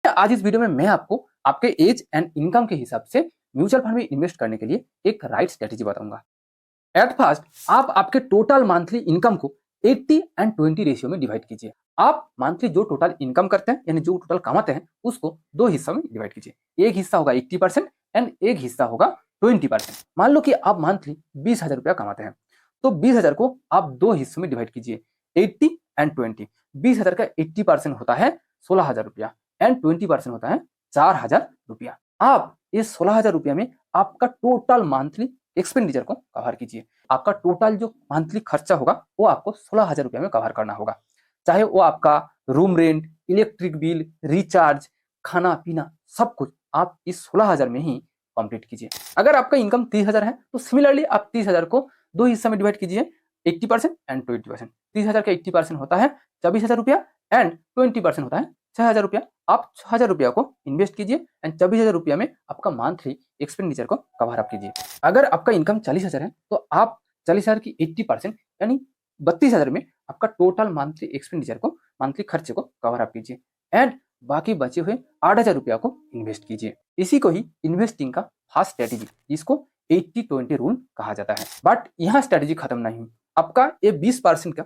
आज इस वीडियो में मैं आपको आपके एज एंड इनकम के हिसाब से म्यूचुअल फंड में इन्वेस्ट करने के लिए एक राइट स्ट्रेटेजी बताऊंगा। एट फर्स्ट आप आपके टोटल मंथली इनकम को 80 एंड 20 रेशियो में डिवाइड कीजिए। आप मंथली जो टोटल इनकम करते हैं यानी जो टोटल कमाते हैं उसको दो हिस्सों में डिवाइड कीजिए। एक हिस्सा होगा 80% एंड एक हिस्सा होगा 20%। मान लो कि आप मंथली 20,000 रुपया कमाते हैं तो 20,000 को आप दो हिस्सों में डिवाइड कीजिए, 80 एंड 20। 20,000 का 80% होता है 16,000 रुपया एंड 20% होता है 4,000 रुपया। आप इस 16,000 रुपया में आपका टोटल मंथली एक्सपेंडिचर को कवर कीजिए। आपका टोटल जो मंथली खर्चा होगा वो आपको 16,000 रुपया में कवर करना होगा, चाहे वो आपका room rent, electric bill, recharge, खाना पीना सब कुछ आप इस 16,000 में ही कंप्लीट कीजिए। अगर आपका इनकम 30,000 है तो सिमिलरली आप 30,000 को दो हिस्से में डिवाइड कीजिए, 80% एंड 20%। 30,000 का 80% होता है 24,000 रुपया एंड 20% होता है 6,000 रुपया। आप 6,000 रुपया को इन्वेस्ट कीजिए एंड 24,000 रुपया में आपका मंथली एक्सपेंडिचर को कवर अप कीजिए। अगर आपका इनकम 40,000 है तो आप 40,000 की 80% यानी 32,000 में आपका टोटल मंथली एक्सपेंडिचर को, मंथली खर्चे को कवर अप कीजिए एंड बाकी बचे हुए 8,000 रुपया को इन्वेस्ट कीजिए। इसी को ही इन्वेस्टिंग का फास्ट स्ट्रेटेजी, जिसको 80-20 रूल कहा जाता है। बट यहाँ स्ट्रेटेजी खत्म नहीं हुई। आपका ये 20% का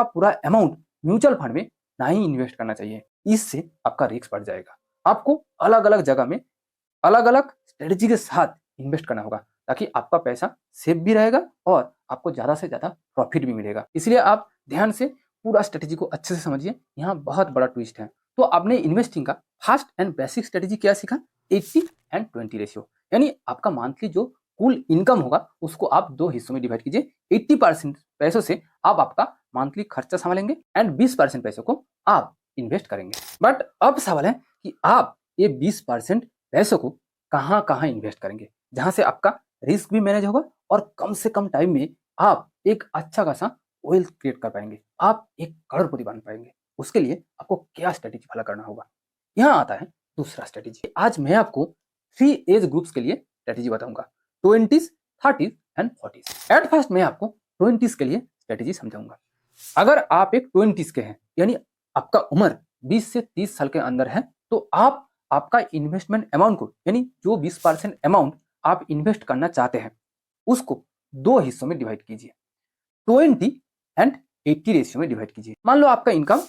पूरा अमाउंट म्यूचुअल फंड में नहीं इन्वेस्ट करना चाहिए, इससे आपका रिस्क बढ़ जाएगा। आपको अलग अलग जगह में अलग अलग स्ट्रेटेजी के साथ इन्वेस्ट करना होगा ताकि आपका पैसा सेफ भी रहेगा और आपको ज्यादा से ज्यादा प्रॉफिट भी मिलेगा। इसलिए आप ध्यान से पूरा स्ट्रेटेजी को अच्छे से समझिए, यहाँ बहुत बड़ा ट्विस्ट है। तो आपने इन्वेस्टिंग का फास्ट एंड बेसिक स्ट्रेटेजी क्या सीखा? 80 एंड 20 रेशियो, यानी आपका मंथली जो कुल इनकम होगा उसको आप दो हिस्सों में डिवाइड कीजिए। 80% पैसों से आप आपका मंथली खर्चा संभालेंगे एंड 20% पैसों को आप इन्वेस्ट करेंगे। बट अब सवाल है कि आप ये 20% पैसों को कहाँ कहाँ इन्वेस्ट करेंगे, जहां से आपका रिस्क भी मैनेज होगा और कम से कम टाइम में आप एक अच्छा खासा वेल्थ क्रिएट कर पाएंगे, आप एक करोड़पति बन पाएंगे। उसके लिए आपको क्या स्ट्रेटेजी फॉलो करना होगा? यहाँ आता है दूसरा स्ट्रेटेजी। आज मैं आपको 3 एज ग्रुप्स के लिए स्ट्रेटेजी बताऊंगा, 20s, 30s and 40s। At first मैं आपको 20s के लिए स्ट्रेटेजी समझाऊंगा। अगर आप एक 20s के हैं यानी आपका उम्र 20 से 30 साल के अंदर है तो आप आपका इन्वेस्टमेंट अमाउंट को, यानी जो 20% अमाउंट आप इन्वेस्ट करना चाहते हैं उसको दो हिस्सों में डिवाइड कीजिए, 20 एंड 80 रेशियो में डिवाइड कीजिए। मान लो आपका इनकम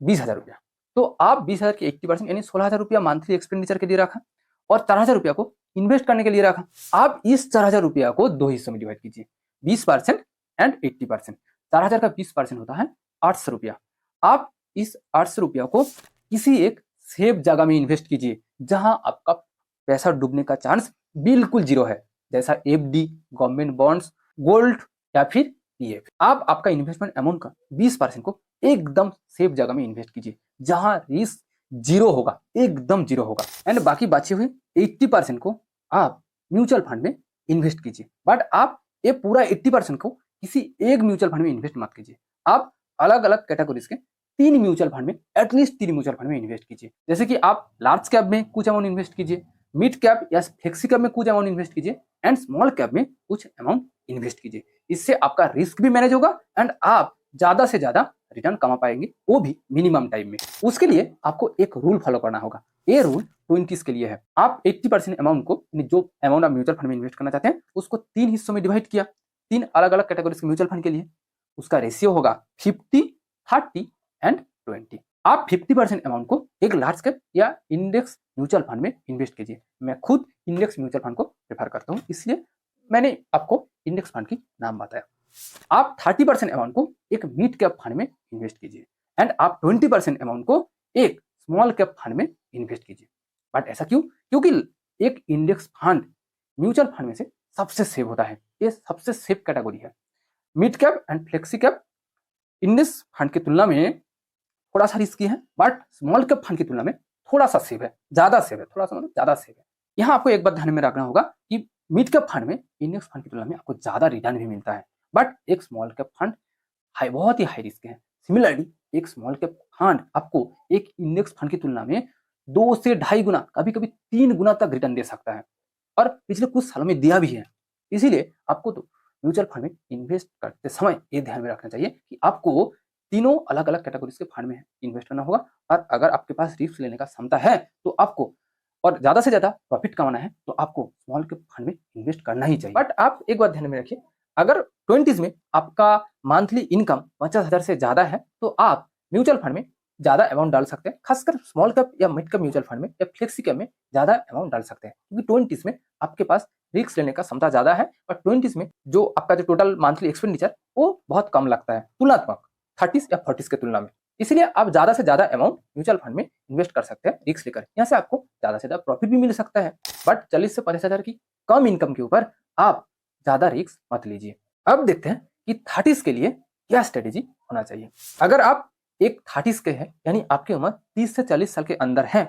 20,000 रुपया, तो आप 20,000 की 80% यानी 16,000 रुपया मंथली एक्सपेंडिचर के लिए रखा और 4,000 रुपया को इन्वेस्ट करने के लिए रखा। आप इस 4,000 रुपया को दो हिस्सों में डिवाइड कीजिए, 20% एंड 80%। 4,000 का 20% होता है 800 रुपया। आप इस 800 रुपया को किसी एक सेफ जगह में इन्वेस्ट कीजिए जहां आपका पैसा डूबने का चांस बिल्कुल जीरो है, जैसा एफडी, गवर्नमेंट बॉन्ड्स, गोल्ड या फिर पीएफ। आप आपका इन्वेस्टमेंट अमाउंट का 20% को एकदम सेफ जगह में इन्वेस्ट कीजिए जहां रिस्क जीरो होगा, एकदम जीरो होगा एंड बाकी बचे हुए 80% को आप म्यूचुअल फंड में इन्वेस्ट कीजिए। बट आप ये पूरा 80% को किसी एक म्यूचुअल फंड में इन्वेस्ट मत कीजिए। आप अलग अलग कैटेगरीज के 3 म्यूचुअल फंड में, एटलीस्ट 3 म्यूचुअल फंड में इन्वेस्ट कीजिए। जैसे कि आप लार्ज कैप में कुछ अमाउंट इन्वेस्ट कीजिए, मिड कैप या फ्लेक्सी कैप में कुछ अमाउंट इन्वेस्ट कीजिए एंड स्मॉल कैप में कुछ अमाउंट इन्वेस्ट कीजिए। इससे आपका रिस्क भी मैनेज होगा एंड आप ज्यादा से ज्यादा रिटर्न कमा पाएंगे, वो भी मिनिमम टाइम में। उसके लिए आपको एक रूल फॉलो करना होगा। ये रूल 20s के लिए है। आप 80% अमाउंट को, जो अमाउंट आप म्यूचुअल फंड में इन्वेस्ट करना चाहते हैं उसको 3 हिस्सों में डिवाइड किया, 3 अलग अलग कैटेगरीज के म्यूचुअल फंड के लिए। उसका रेशियो होगा 50, 30 एंड 20। आप 50% अमाउंट को एक लार्ज कैप या इंडेक्स म्यूचुअल फंड में इन्वेस्ट कीजिए। मैं खुद इंडेक्स म्यूचुअल फंड को प्रेफर करता हूँ, इसलिए मैंने आपको इंडेक्स फंड की नाम बताया। आप 30% अमाउंट को एक मिड कैप फंड में इन्वेस्ट कीजिए एंड आप 20% अमाउंट को एक स्मॉल कैप फंड में इन्वेस्ट कीजिए। बट ऐसा क्यों? क्योंकि एक इंडेक्स फंड म्यूचुअल फंड में से सबसे सेफ होता है, ये सबसे सेफ कैटेगरी है। Mid cap and flexi cap index fund की तुलना में थोड़ा सा रिस्की है, बट स्मॉल कैप फंड की तुलना में थोड़ा सा सेफ है, ज्यादा सेफ है, थोड़ा सा मतलब ज्यादा सेफ है। यहाँ आपको एक बात ध्यान में रखना होगा कि मिड कैप फंड में इंडेक्स फंड की तुलना में आपको ज्यादा रिटर्न भी मिलता है, बट एक स्मॉल कैप फंड बहुत ही हाई रिस्क है। सिमिलरली एक स्मॉल कैप फंड आपको एक इंडेक्स फंड की तुलना में 2 से 2.5 गुना, कभी कभी 3 गुना तक रिटर्न दे सकता है और पिछले कुछ सालों में दिया भी है। इसीलिए आपको तो म्यूचुअल फंड में इन्वेस्ट करते समय ये ध्यान में रखना चाहिए कि आपको तीनों अलग अलग कैटेगरीज के फंड में इन्वेस्ट करना होगा। और अगर आपके पास रिस्क लेने का क्षमता है तो आपको, और ज्यादा से ज्यादा प्रॉफिट कमाना है तो आपको स्मॉल कैप फंड में इन्वेस्ट करना ही चाहिए। बट आप एक बात ध्यान में रखिए, अगर 20s में आपका मंथली इनकम 50,000 से ज्यादा है तो आप म्यूचुअल फंड में ज्यादा अमाउंट डाल सकते हैं, खासकर स्मॉल कैप या मिड कैप म्यूचुअल फंड में या फ्लेक्सी कैप में ज्यादा अमाउंट डाल सकते हैं, क्योंकि 20s में आपके पास रिस्क लेने का क्षमता ज्यादा है और 20s में जो आपका जो टोटल मंथली एक्सपेंडिचर वो बहुत कम लगता है तुलनात्मक 30s या 40s के तुलना में। इसलिए आप ज्यादा से ज्यादा अमाउंट म्यूचुअल फंड में इन्वेस्ट कर सकते हैं रिस्क लेकर, यहाँ से आपको ज्यादा से ज्यादा प्रॉफिट भी मिल सकता है। बट 40 से 50,000 की कम इनकम के ऊपर आप ज्यादा रिस्क मत लीजिए। अब देखते हैं कि 30s के लिए क्या स्ट्रेटेजी होना चाहिए। अगर आप एक 30s के हैं, यानी आपकी उम्र 30 से 40 साल के अंदर है,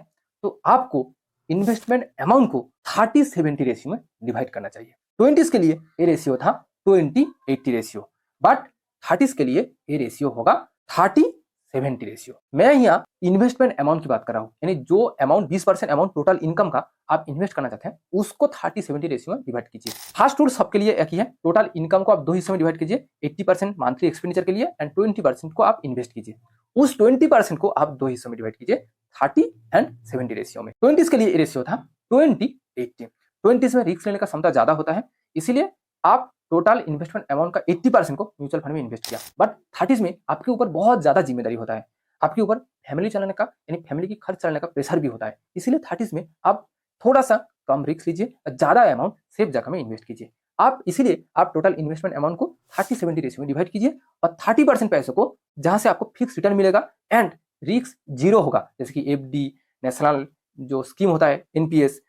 तो आपको इन्वेस्टमेंट अमाउंट को 30-70 रेशियो में डिवाइड करना चाहिए। 20s के लिए ये रेशियो था 20-80 रेशियो, बट 30s के लिए ये रेशियो होगा 30-70 रेशियो। मैं यहाँ इन्वेस्टमेंट अमाउंट की बात कर रहा हूँ, यानी जो अमाउंट 20% अमाउंट टोटल इनकम का आप इन्वेस्ट करना चाहते हैं उसको 30-70 रेशियो में डिवाइड कीजिए। फर्स्ट रूल सबके लिए एक ही है, टोटल इनकम को आप दो हिस्सों में डिवाइड कीजिए, 80% मंथली एक्सपेंडिचर के लिए एंड 20% को आप इन्वेस्ट कीजिए। उस 20% को आप दो हिस्सों में डिवाइड कीजिए 30 एंड 70 रेशियो में। 20s के लिए रेशियो था 20-80। 20s में रिस्क लेने का क्षमता ज्यादा होता है, इसीलिए आप टोटल इन्वेस्टमेंट अमाउंट का 80% को म्यूचुअल फंड में इन्वेस्ट किया। बट 30s में आपके ऊपर बहुत ज्यादा जिम्मेदारी होता है, आपके ऊपर फैमिली चलाने का यानी फैमिली की खर्च चलाने का प्रेशर भी होता है, इसीलिए 30s में आप थोड़ा सा कम रिस्क लीजिए, ज्यादा अमाउंट सेफ जगह में इन्वेस्ट कीजिए। आप इसीलिए आप टोटल इन्वेस्टमेंट अमाउंट को 30-70 रेशियो में डिवाइड कीजिए और 30% पैसों को जहां से आपको फिक्स रिटर्न मिलेगा एंड रिस्क जीरो होगा, जैसे कि एफडी, नेशनल जो स्कीम होता है, एनपीएस,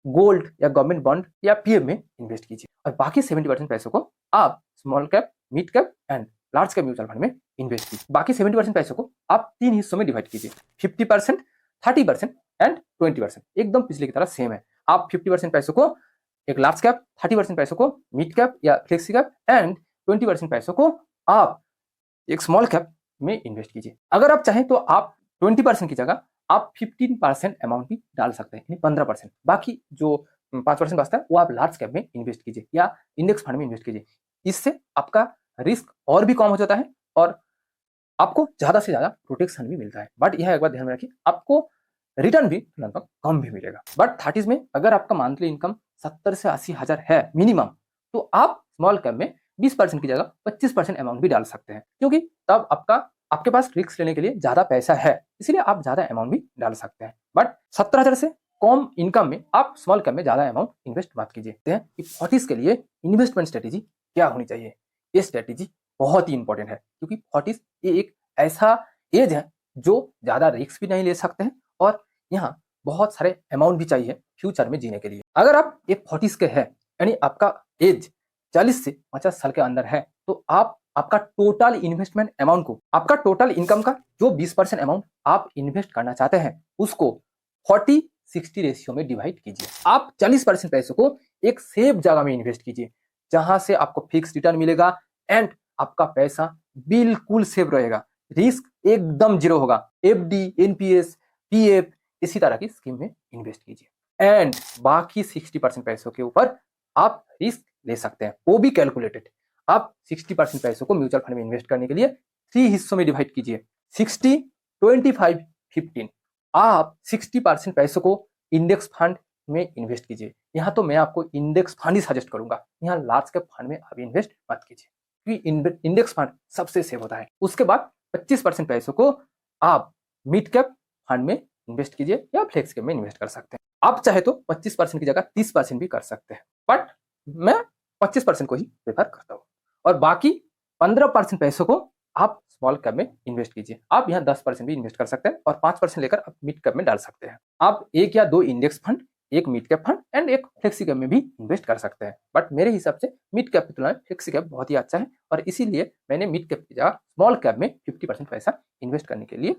गोल्ड या गवर्नमेंट बॉन्ड या पीएफ में इन्वेस्ट कीजिए। और बाकी 70% पैसों को आप small cap, mid cap and large cap mutual fund में इन्वेस्ट कीजिए। बाकी 70% पैसों को आप 3 हिस्सों में डिवाइड कीजिए, 50%, 30% एंड 20%। एकदम पिछले की तरह सेम है। आप 50% पैसों को एक लार्ज कैप, 30% पैसों को मिड कैप या फ्लेक्सी कैप एंड 20% पैसों को आप एक स्मॉल कैप में इन्वेस्ट कीजिए। अगर आप चाहें तो आप 20% की जगह आप 15% अमाउंट भी डाल सकते हैं, यानी 15%। बाकी जो 5% बचता है वो आप लार्ज कैप में इन्वेस्ट कीजिए या इंडेक्स फंड में इन्वेस्ट कीजिए। इससे आपका रिस्क और भी कम हो जाता है और आपको ज्यादा से ज्यादा प्रोटेक्शन भी मिलता है। बट यह एक बात ध्यान में रखिए, आपको रिटर्न भी लगभग कम भी मिलेगा। बट 30s में अगर आपका मंथली इनकम 70 से 80 हजार है मिनिमम, तो आप स्मॉल कैप में 20% की जगह 25% अमाउंट भी डाल सकते हैं, क्योंकि तब आपके पास रिस्क लेने के लिए ज्यादा पैसा है, इसलिए आप ज्यादा अमाउंट भी डाल सकते हैं। बट 70,000 से कम इनकम में आप स्मॉल कैप में ज्यादा अमाउंट इन्वेस्ट मत कीजिए। 40s के लिए इन्वेस्टमेंट स्ट्रेटेजी क्या होनी चाहिए? ये स्ट्रेटेजी बहुत ही इंपॉर्टेंट है, क्योंकि 40s ये एक ऐसा एज है जो ज्यादा रिस्क भी नहीं ले सकते हैं और यहाँ बहुत सारे अमाउंट भी चाहिए फ्यूचर में जीने के लिए। अगर आप एक 40s के हैं, यानी आपका एज 40 से 50 साल के अंदर है, तो आप आपका टोटल इन्वेस्टमेंट अमाउंट को, आपका टोटल इनकम का जो 20% अमाउंट आप इन्वेस्ट करना चाहते हैं उसको 40-60 रेशियो में डिवाइड कीजिए। आप 40% पैसों को एक सेफ जगह में इन्वेस्ट कीजिए, जहां से आपको फिक्स रिटर्न मिलेगा एंड आपका पैसा बिल्कुल सेफ रहेगा, रिस्क एकदम जीरो होगा। एफडी, एनपीएस, पीएफ इसी तरह की स्कीम में इन्वेस्ट कीजिए एंड बाकी 60% पैसों के ऊपर आप रिस्क ले सकते हैं, वो भी कैलकुलेटेड। आप 60% पैसों को म्यूचुअल फंड में इन्वेस्ट करने के लिए 3 हिस्सों में डिवाइड कीजिए, 60, 25, 15। आप 60% पैसों को इंडेक्स फंड में इन्वेस्ट कीजिए। यहाँ तो मैं आपको इंडेक्स फंड ही सजेस्ट करूंगा, यहाँ लार्ज कैप फंड में आप इन्वेस्ट मत कीजिए, क्योंकि इंडेक्स फंड सबसे सेफ होता है। उसके बाद 25% पैसों को आप मिड कैप फंड में इन्वेस्ट कीजिए या फ्लेक्स कैप में इन्वेस्ट कर सकते हैं। आप चाहे तो 25% की जगह 30% भी कर सकते हैं, बट मैं 25% को ही प्रेफर करता हूँ। और बाकी 15% पैसों को आप स्मॉल कैप में इन्वेस्ट कीजिए। आप यहाँ 10% भी इन्वेस्ट कर सकते हैं और 5% लेकर आप मिड कैप में डाल सकते हैं। आप एक या दो इंडेक्स फंड, एक मिड कैप फंड एंड एक फ्लेक्सी कैप में भी इन्वेस्ट कर सकते हैं। बट मेरे हिसाब से मिड कैप की तुलना में फ्लेक्सी कैप बहुत ही अच्छा है और इसीलिए मैंने मिड कैप की जगह स्मॉल कैप में 50% पैसा इन्वेस्ट करने के लिए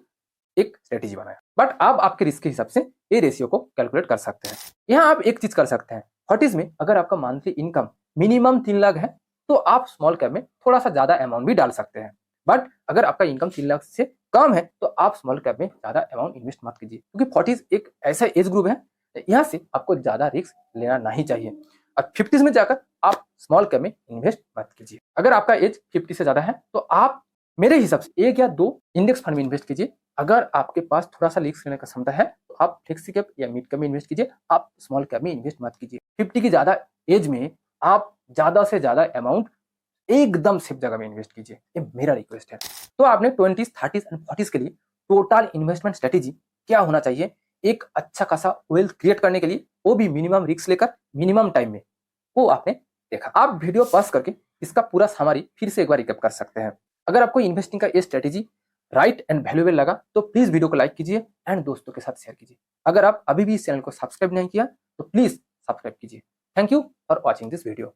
एक स्ट्रेटेजी बनाया। बट आप आपके रिस्क के हिसाब से ये रेशियो को कैलकुलेट कर सकते हैं। यहाँ आप एक चीज कर सकते हैं, 40s में अगर आपका मंथली इनकम मिनिमम 3 लाख है तो आप स्मॉल कैप में थोड़ा सा ज्यादा अमाउंट भी डाल सकते हैं। बट अगर आपका इनकम 3 लाख से कम है तो आप स्मॉल कैप में ज्यादा अमाउंट इन्वेस्ट मत कीजिए, क्योंकि 40s एक ऐसा एज ग्रुप है यहाँ से आपको ज्यादा रिस्क लेना नहीं चाहिए। और 50s में जाकर आप स्मॉल कैप में इन्वेस्ट मत कीजिए। अगर आपका एज 50 से ज्यादा है तो आप मेरे हिसाब से 1 या 2 इंडेक्स फंड में इन्वेस्ट कीजिए। अगर आपके पास थोड़ा सा रिस्क लेने का क्षमता है तो आप फ्लेक्सी कैप या मिड कैप में इन्वेस्ट कीजिए, आप स्मॉल कैप में इन्वेस्ट मत कीजिए। 50 की ज्यादा एज में आप ज्यादा से ज्यादा अमाउंट एकदम सेफ जगह में इन्वेस्ट कीजिए, ये मेरा रिक्वेस्ट है। तो आपने 20s, 30s एंड 40s के लिए टोटल इन्वेस्टमेंट स्ट्रेटेजी क्या होना चाहिए एक अच्छा खासा वेल्थ क्रिएट करने के लिए, वो भी मिनिमम रिस्क लेकर मिनिमम टाइम में, वो आपने देखा। आप वीडियो पॉज करके इसका पूरा समरी फिर से एक बार रिकैप कर सकते हैं। अगर आपको इन्वेस्टिंग का ये स्ट्रेटेजी राइट एंड वैल्यूएबल लगा तो प्लीज वीडियो को लाइक कीजिए एंड दोस्तों के साथ शेयर कीजिए। अगर आप अभी भी इस चैनल को सब्सक्राइब नहीं किया तो प्लीज सब्सक्राइब कीजिए। Thank you for watching this video.